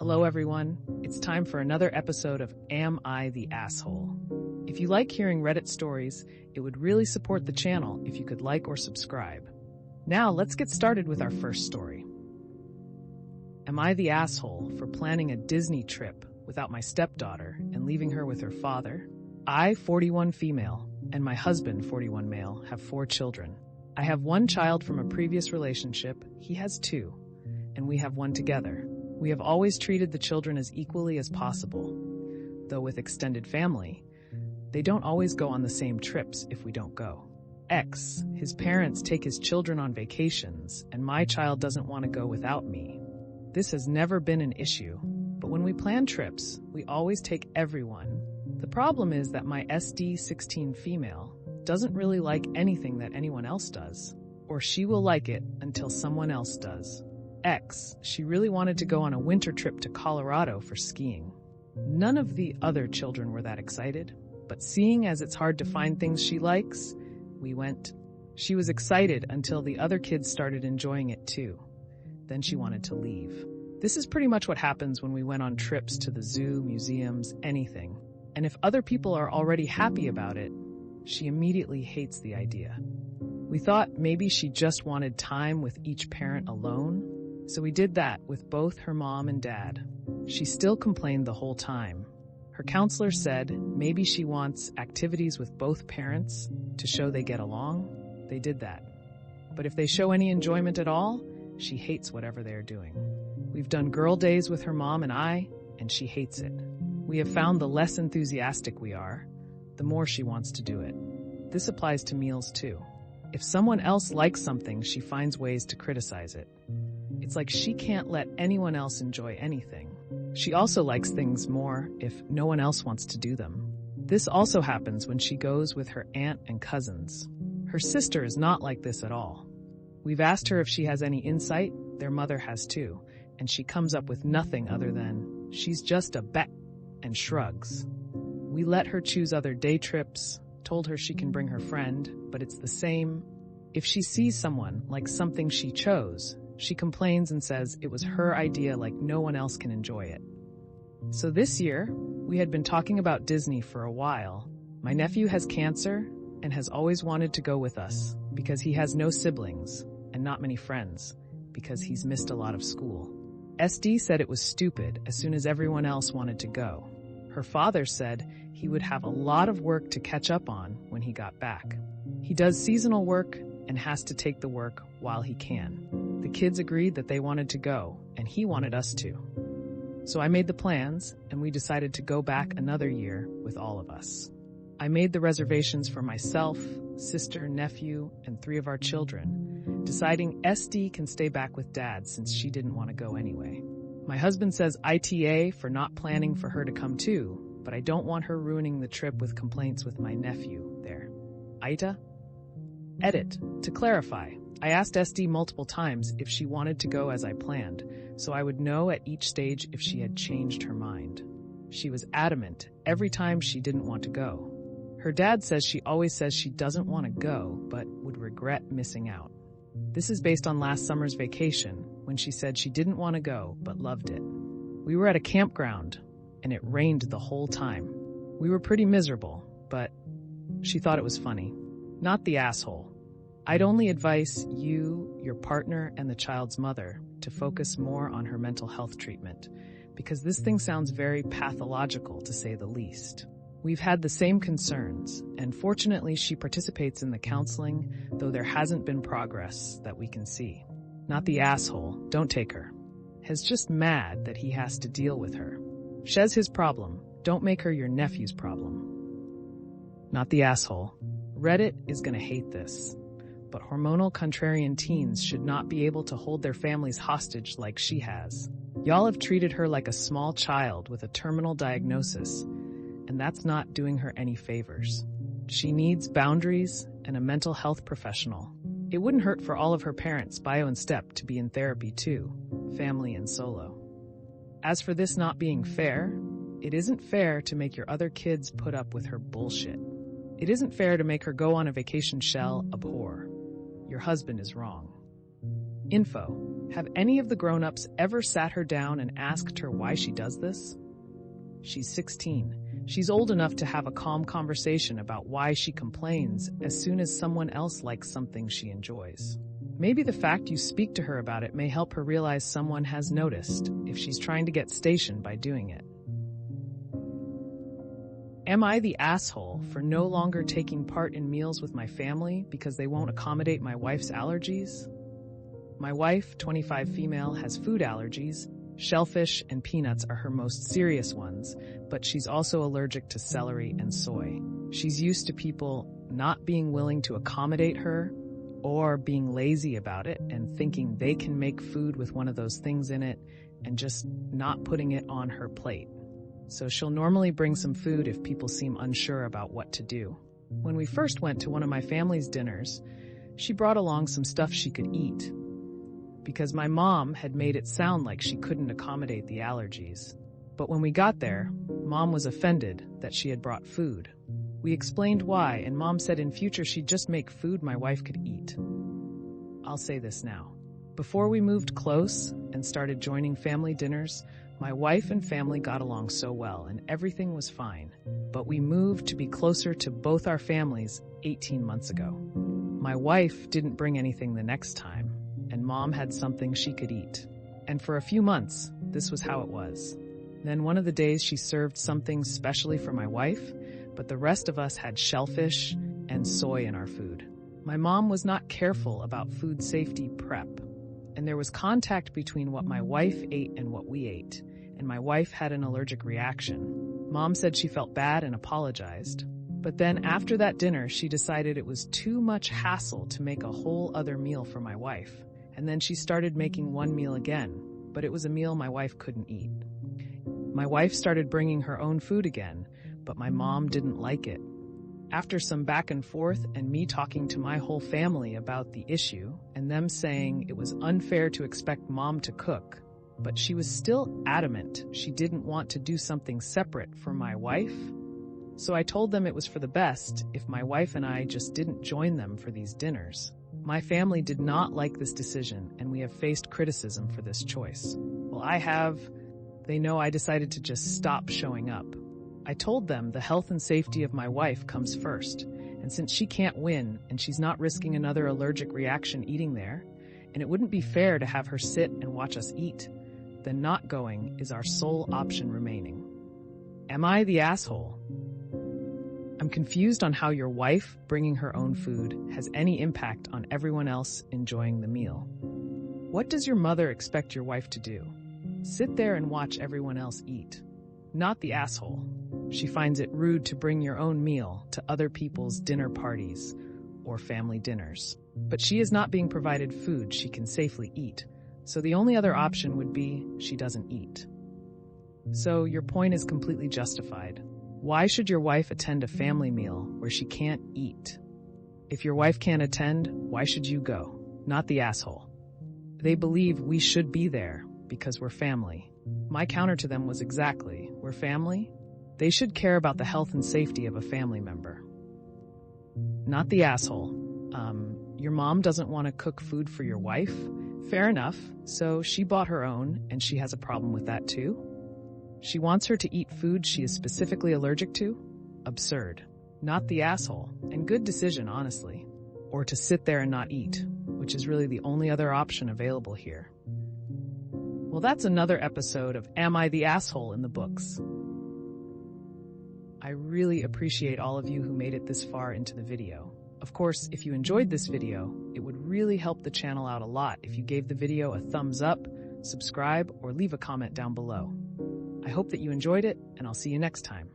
Hello everyone, it's time for another episode of Am I the Asshole? If you like hearing Reddit stories, it would really support the channel if you could like or subscribe. Now let's get started with our first story. Am I the asshole for planning a Disney trip without my stepdaughter and leaving her with her father? I, 41 female, and my husband, 41 male, have 4 children. I have 1 child from a previous relationship, he has 2, and we have 1 together. We have always treated the children as equally as possible, though with extended family, they don't always go on the same trips if we don't go. X, his parents take his children on vacations, and my child doesn't want to go without me. This has never been an issue, but when we plan trips, we always take everyone. The problem is that my SD16 female doesn't really like anything that anyone else does, or she will like it until someone else does. X, she really wanted to go on a winter trip to Colorado for skiing. None of the other children were that excited, but seeing as it's hard to find things she likes, we went. She was excited until the other kids started enjoying it too. Then she wanted to leave. This is pretty much what happens when we went on trips to the zoo, museums, anything. And if other people are already happy about it, she immediately hates the idea. We thought maybe she just wanted time with each parent alone, so we did that with both her mom and dad. She still complained the whole time. Her counselor said maybe she wants activities with both parents to show they get along. They did that. But if they show any enjoyment at all, she hates whatever they're doing. We've done girl days with her mom and I, and she hates it. We have found the less enthusiastic we are, the more she wants to do it. This applies to meals too. If someone else likes something, she finds ways to criticize it. It's like she can't let anyone else enjoy anything. She also likes things more if no one else wants to do them. This also happens when she goes with her aunt and cousins. Her sister is not like this at all. We've asked her if she has any insight, their mother has too, and she comes up with nothing other than, she's just a bet, and shrugs. We let her choose other day trips, told her she can bring her friend, but it's the same. If she sees someone like something she chose, she complains and says it was her idea like no one else can enjoy it. So this year, we had been talking about Disney for a while. My nephew has cancer and has always wanted to go with us because he has no siblings and not many friends because he's missed a lot of school. SD said it was stupid as soon as everyone else wanted to go. Her father said he would have a lot of work to catch up on when he got back. He does seasonal work and has to take the work while he can. The kids agreed that they wanted to go, and he wanted us to. So I made the plans, and we decided to go back another year with all of us. I made the reservations for myself, sister, nephew, and 3 of our children, deciding SD can stay back with Dad since she didn't want to go anyway. My husband says ITA for not planning for her to come too, but I don't want her ruining the trip with complaints with my nephew there. AITA? Edit. To clarify, I asked SD multiple times if she wanted to go as I planned, so I would know at each stage if she had changed her mind. She was adamant every time she didn't want to go. Her dad says she always says she doesn't want to go, but would regret missing out. This is based on last summer's vacation, when she said she didn't want to go, but loved it. We were at a campground, and it rained the whole time. We were pretty miserable, but she thought it was funny. Not the asshole. I'd only advise you, your partner, and the child's mother to focus more on her mental health treatment, because this thing sounds very pathological to say the least. We've had the same concerns, and fortunately she participates in the counseling, though there hasn't been progress that we can see. Not the asshole, don't take her. Has just mad that he has to deal with her. She's his problem, don't make her your nephew's problem. Not the asshole. Reddit is gonna hate this. But hormonal contrarian teens should not be able to hold their families hostage like she has. Y'all have treated her like a small child with a terminal diagnosis, and that's not doing her any favors. She needs boundaries and a mental health professional. It wouldn't hurt for all of her parents, bio and step, to be in therapy too, family and solo. As for this not being fair, it isn't fair to make your other kids put up with her bullshit. It isn't fair to make her go on a vacation shell abhor. Your husband is wrong. Info. Have any of the grown-ups ever sat her down and asked her why she does this? She's 16. She's old enough to have a calm conversation about why she complains as soon as someone else likes something she enjoys. Maybe the fact you speak to her about it may help her realize someone has noticed if she's trying to get stationed by doing it. Am I the asshole for no longer taking part in meals with my family because they won't accommodate my wife's allergies? My wife, 25 female, has food allergies. Shellfish and peanuts are her most serious ones, but she's also allergic to celery and soy. She's used to people not being willing to accommodate her or being lazy about it and thinking they can make food with one of those things in it and just not putting it on her plate. So she'll normally bring some food if people seem unsure about what to do. When we first went to one of my family's dinners, she brought along some stuff she could eat, because my mom had made it sound like she couldn't accommodate the allergies. But when we got there, Mom was offended that she had brought food. We explained why, and Mom said in future she'd just make food my wife could eat. I'll say this now. Before we moved close and started joining family dinners, my wife and family got along so well and everything was fine. But we moved to be closer to both our families 18 months ago. My wife didn't bring anything the next time, and Mom had something she could eat. And for a few months, this was how it was. Then one of the days she served something specially for my wife, but the rest of us had shellfish and soy in our food. My mom was not careful about food safety prep, and there was contact between what my wife ate and what we ate, and my wife had an allergic reaction. Mom said she felt bad and apologized. But then after that dinner, she decided it was too much hassle to make a whole other meal for my wife. And then she started making one meal again, but it was a meal my wife couldn't eat. My wife started bringing her own food again, but my mom didn't like it. After some back and forth and me talking to my whole family about the issue and them saying it was unfair to expect Mom to cook, but she was still adamant she didn't want to do something separate for my wife. So I told them it was for the best if my wife and I just didn't join them for these dinners. My family did not like this decision, and we have faced criticism for this choice. Well, I have. They know I decided to just stop showing up. I told them the health and safety of my wife comes first, and since she can't win and she's not risking another allergic reaction eating there, and it wouldn't be fair to have her sit and watch us eat, then not going is our sole option remaining. Am I the asshole? I'm confused on how your wife bringing her own food has any impact on everyone else enjoying the meal. What does your mother expect your wife to do? Sit there and watch everyone else eat. Not the asshole. She finds it rude to bring your own meal to other people's dinner parties or family dinners. But she is not being provided food she can safely eat, so the only other option would be she doesn't eat. So your point is completely justified. Why should your wife attend a family meal where she can't eat? If your wife can't attend, why should you go? Not the asshole. They believe we should be there because we're family. My counter to them was exactly, we're family? They should care about the health and safety of a family member. Not the asshole. Your mom doesn't want to cook food for your wife? Fair enough. So she bought her own and she has a problem with that too? She wants her to eat food she is specifically allergic to? Absurd. Not the asshole. And good decision, honestly. Or to sit there and not eat, which is really the only other option available here. Well, that's another episode of Am I the Asshole in the books. I really appreciate all of you who made it this far into the video. Of course, if you enjoyed this video, it would really help the channel out a lot if you gave the video a thumbs up, subscribe, or leave a comment down below. I hope that you enjoyed it, and I'll see you next time.